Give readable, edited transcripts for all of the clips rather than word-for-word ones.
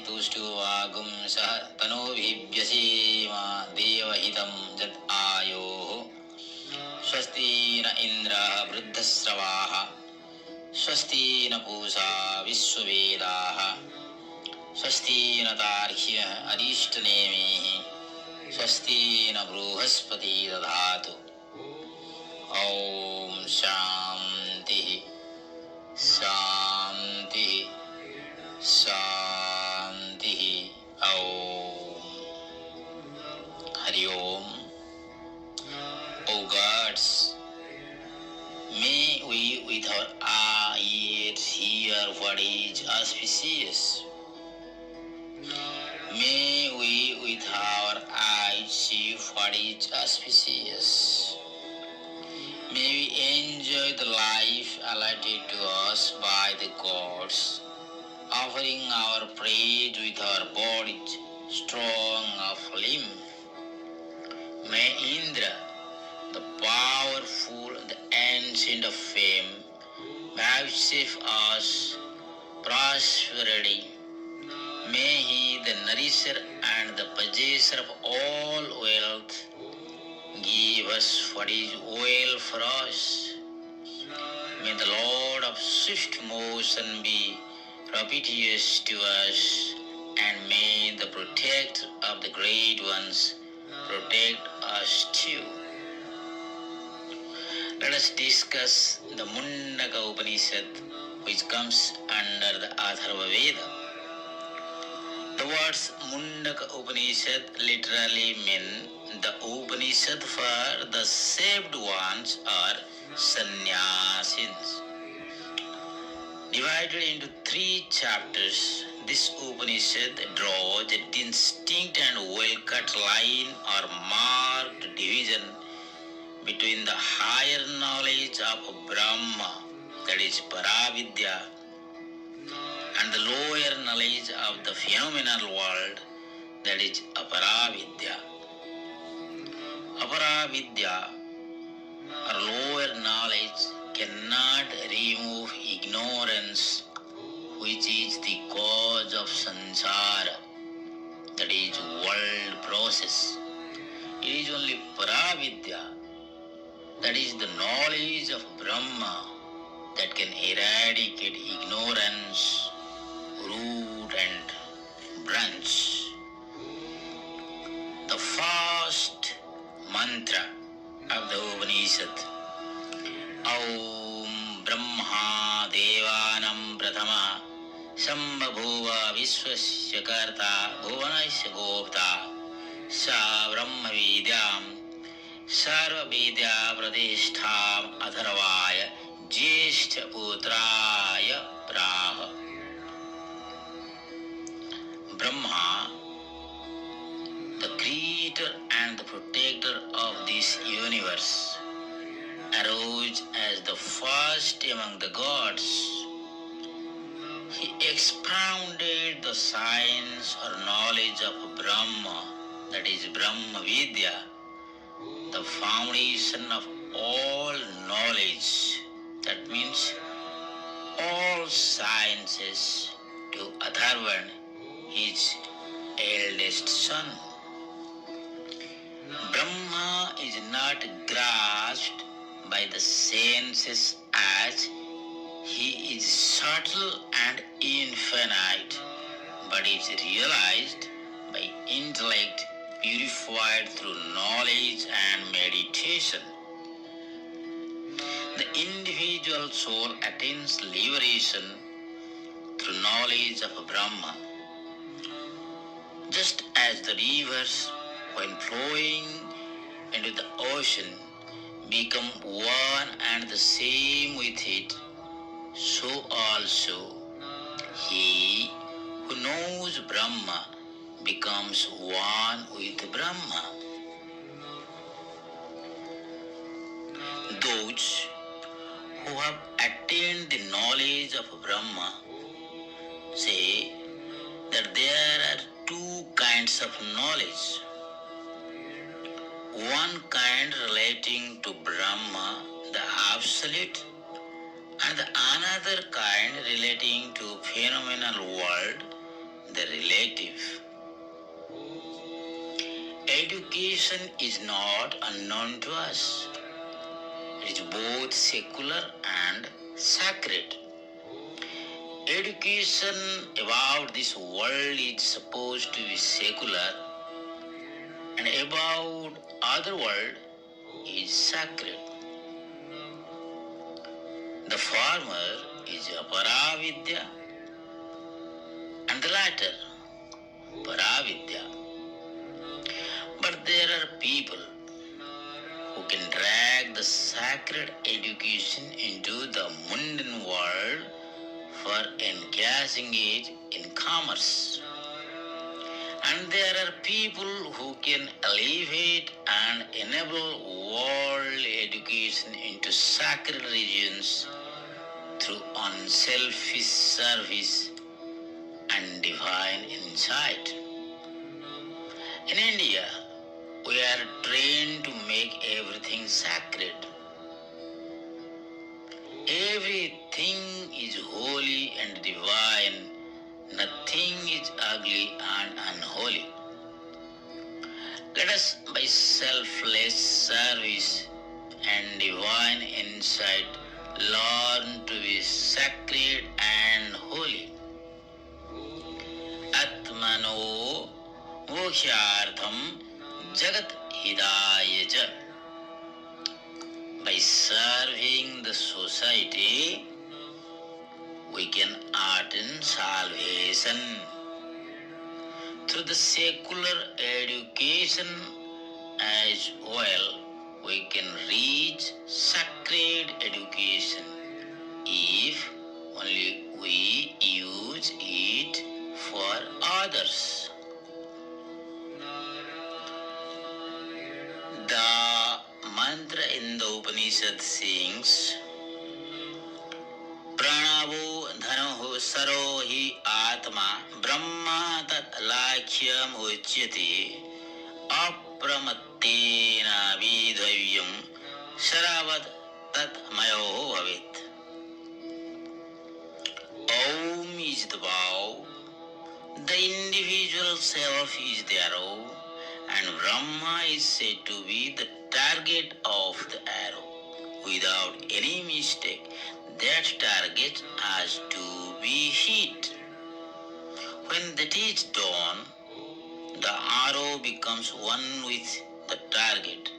तुष्टो वागुं सह तनोभिव्यसेमा देवहितं जत् आयोः स्वस्ति न इन्द्रः वृद्धश्रवाः स्वस्ति न पूषा विश्ववेदाः स्वस्ति न तार्क्ष्यः अरिष्टनेमिः स्वस्ति न बृहस्पति दधातु। ॐ शान्तिः शान्तिः शान्तिः। ॐ हरि ओम। O gods, may we with our eyes hear what is auspicious. May we with our eyes see what is auspicious. May we enjoy the life allotted to us by the gods, offering our praise with our bodies strong of limb. May Indra, the powerful, the ancient of fame, vouchsafe us prosperity. May he, the nourisher and the possessor of all wealth, give us what is well for us. May the Lord of swift motion be propitious to us, and may the protector of the great ones protect us too. Let us discuss the Mundaka Upanishad, which comes under the Atharva Veda. The words Mundaka Upanishad literally mean the Upanishad for the saved ones or sannyasis. Divided into 3 chapters, this Upanishad draws a distinct and well-cut line or marked division between the higher knowledge of Brahma, that is Paravidya, and the lower knowledge of the phenomenal world, that is Aparavidya. Aparavidya, or lower knowledge, cannot remove ignorance, which is the cause of samsara, that is world process. It is only Paravidya, that is the knowledge of Brahma, that can eradicate ignorance, root and branch. The first mantra of the Upanishad, Aum Brahma Devanam Prathama Sambhabhuva Vishwasya Karta Bhuvanasya Gopta Sa Brahma Vidyam Sarva Vidya Pradishtham Atharvaya Jyeshtha Putraya Praha. Brahma, the creator and the protector of this universe, arose as the first among the gods. He expounded the science or knowledge of Brahma, that is Brahma Vidya, the foundation of all knowledge, that means all sciences, to Atharvan, his eldest son. Brahma is not grasped by the senses as he is subtle and infinite, but is realized by intellect purified through knowledge and meditation. The individual soul attains liberation through knowledge of Brahma. Just as the rivers, when flowing into the ocean, become one and the same with it, so also he who knows Brahma becomes one with Brahma. Those who have attained the knowledge of Brahma say that there are 2 kinds of knowledge. One kind relating to Brahma, the Absolute, and the another kind relating to phenomenal world, the relative. Education is not unknown to us. It is both secular and sacred. Education about this world is supposed to be secular, and about other world is sacred. The former is Aparavidya and the latter Paravidya. But there are people who can drag the sacred education into the mundane world for encashing it in commerce. And there are people who can elevate and enable world education into sacred regions through unselfish service and divine insight. In India, we are trained to make everything sacred. Everything is holy and divine. Nothing is ugly and unholy. Let us, by selfless service and divine insight, learn to be sacred and holy. Atmano mokshartham jagat hidaya. By serving the society, we can attain salvation. Through the secular education as well, we can reach sacred education if only we use it for others. The mantra in the Upanishad sings, Pranavo dhanoho saro hi atma brahma tat lakhyam uchyate apramatena vidhavyam saravat tat mayo bhavit. Om is the bow, the individual self is the arrow, and Brahma is said to be the target of the arrow. Without any mistake, that target has to be hit. When that is done, the arrow becomes one with the target.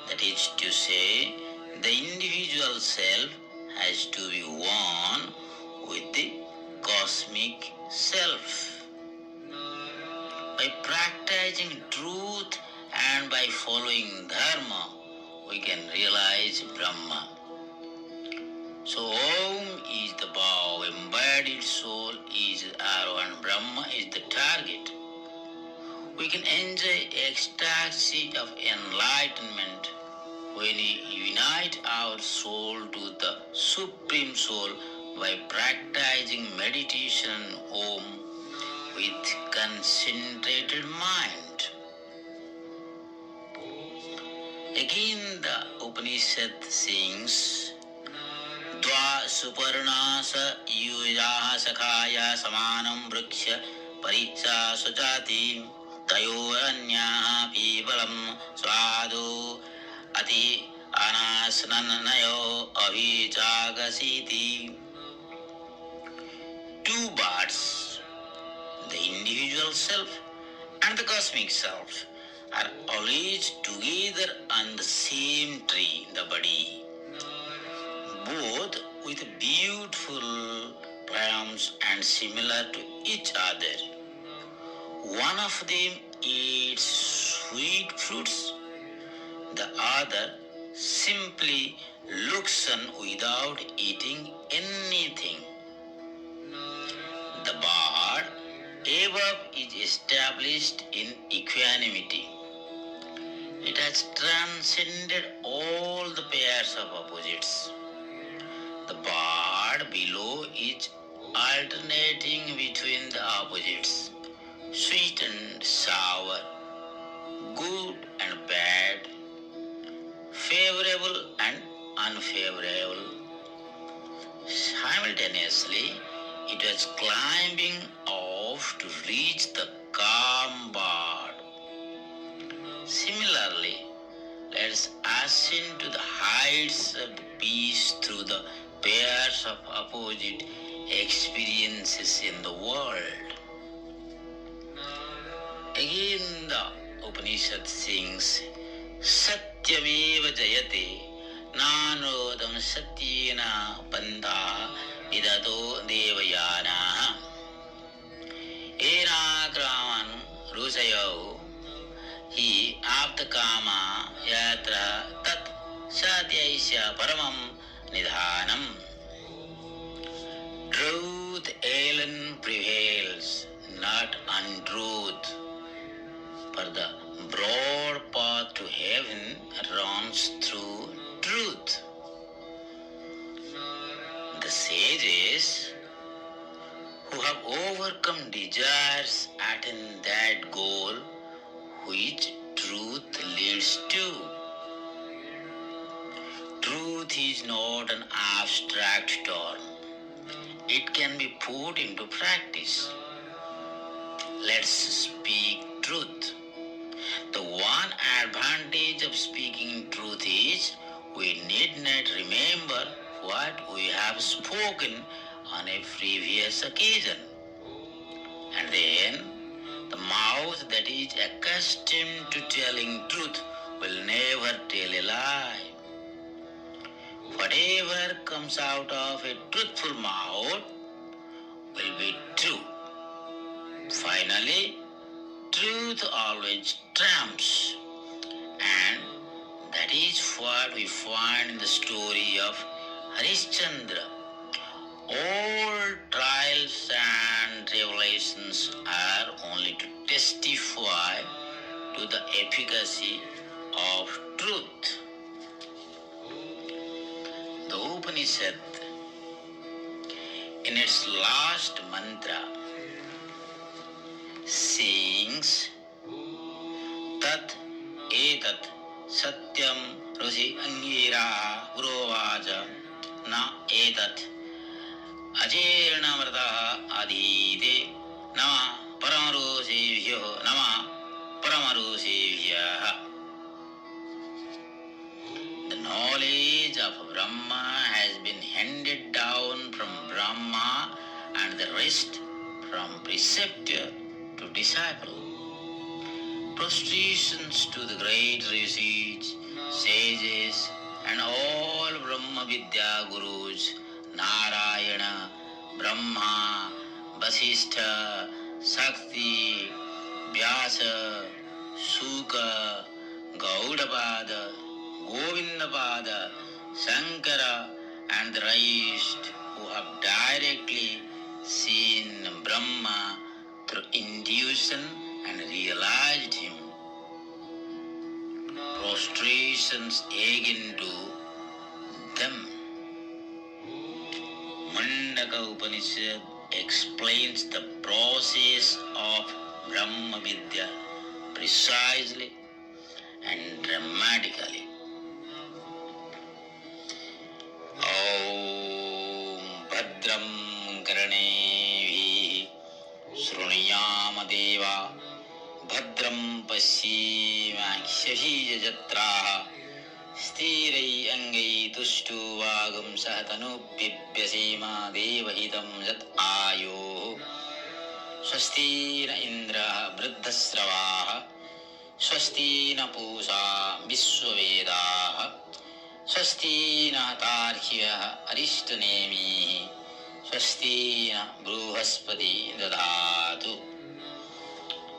That is to say, the individual self has to be one with the cosmic self. By practicing truth and by following dharma, we can realize Brahma. So Om is the bow, embodied soul is the arrow, and Brahma is the target. We can enjoy ecstasy of enlightenment when we unite our soul to the Supreme Soul by practicing meditation Om with concentrated mind. Again the Upanishad sings, Dva suparnasa yujaha sakhaya samanam vriksha parisa sujati tayo anyaha pipalam swadu ati anasnanayo abhijagasiti. Two birds, the individual self and the cosmic self, are always together on the same tree, the body, both with beautiful plums and similar to each other. One of them eats sweet fruits, the other simply looks on without eating anything. The bird above is established in equanimity. It has transcended all the pairs of opposites. The bird below is alternating between the opposites, sweet and sour, good and bad, favorable and unfavorable. Simultaneously, It was climbing off to reach the calm bird. Similarly, let us ascend to the heights of peace through the pairs of opposite experiences in the world. Again the Upanishad sings, Satyameva jayate nanodam satyena panta vidato devayana enakraman rusayo hi aptakama yatra tat satyaisya paramam nidhanam. Truth alone prevails, not untruth, for the broad path to heaven runs through truth. The sages who have overcome desires attain that goal which truth leads to. Truth is not an abstract term. It can be put into practice. Let's speak truth. The one advantage of speaking truth is we need not remember what we have spoken on a previous occasion. And then the mouth that is accustomed to telling truth will never tell a lie. Whatever comes out of a truthful mouth will be true. Finally, truth always trumps, and that is what we find in the story of Harishchandra. All trials and revelations are only to testify to the efficacy of truth. The Upanishad, in its last mantra, sings Tat etat satyam rusi angira urovaja na etat achernamarta adhite nama paramarusevhyo nama paramarusevhyah. The knowledge of Brahma has been handed down from Brahma and the rest from preceptor to disciple. Prostrations to the great rishis, sages, and all Brahma Vidya gurus, Narayana, Brahma, Vasishtha, Sakti, Vyasa, Suka, Gaudapada, Govindapada, Shankara, and the rest who have directly seen Brahma through intuition and realized him. Prostrations again to them. Mundaka Upanishad explains the process of Brahma Vidya precisely and dramatically. Om Bhadram Karane Shruniyama Deva Bhadram Pasyema Shashijatra Stirai Angai Tushtu Vagam Sahatanu Bibhyasema Devahitam Jat Ayo Swasti na Indra Vriddhasravaha Swasti na Pusa Vishwavedaha Swasti na Tarhya Arishtanemi Swasti na Bruhaspati Dadhatu.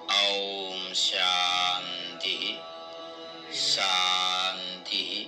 Om Shanti Shanti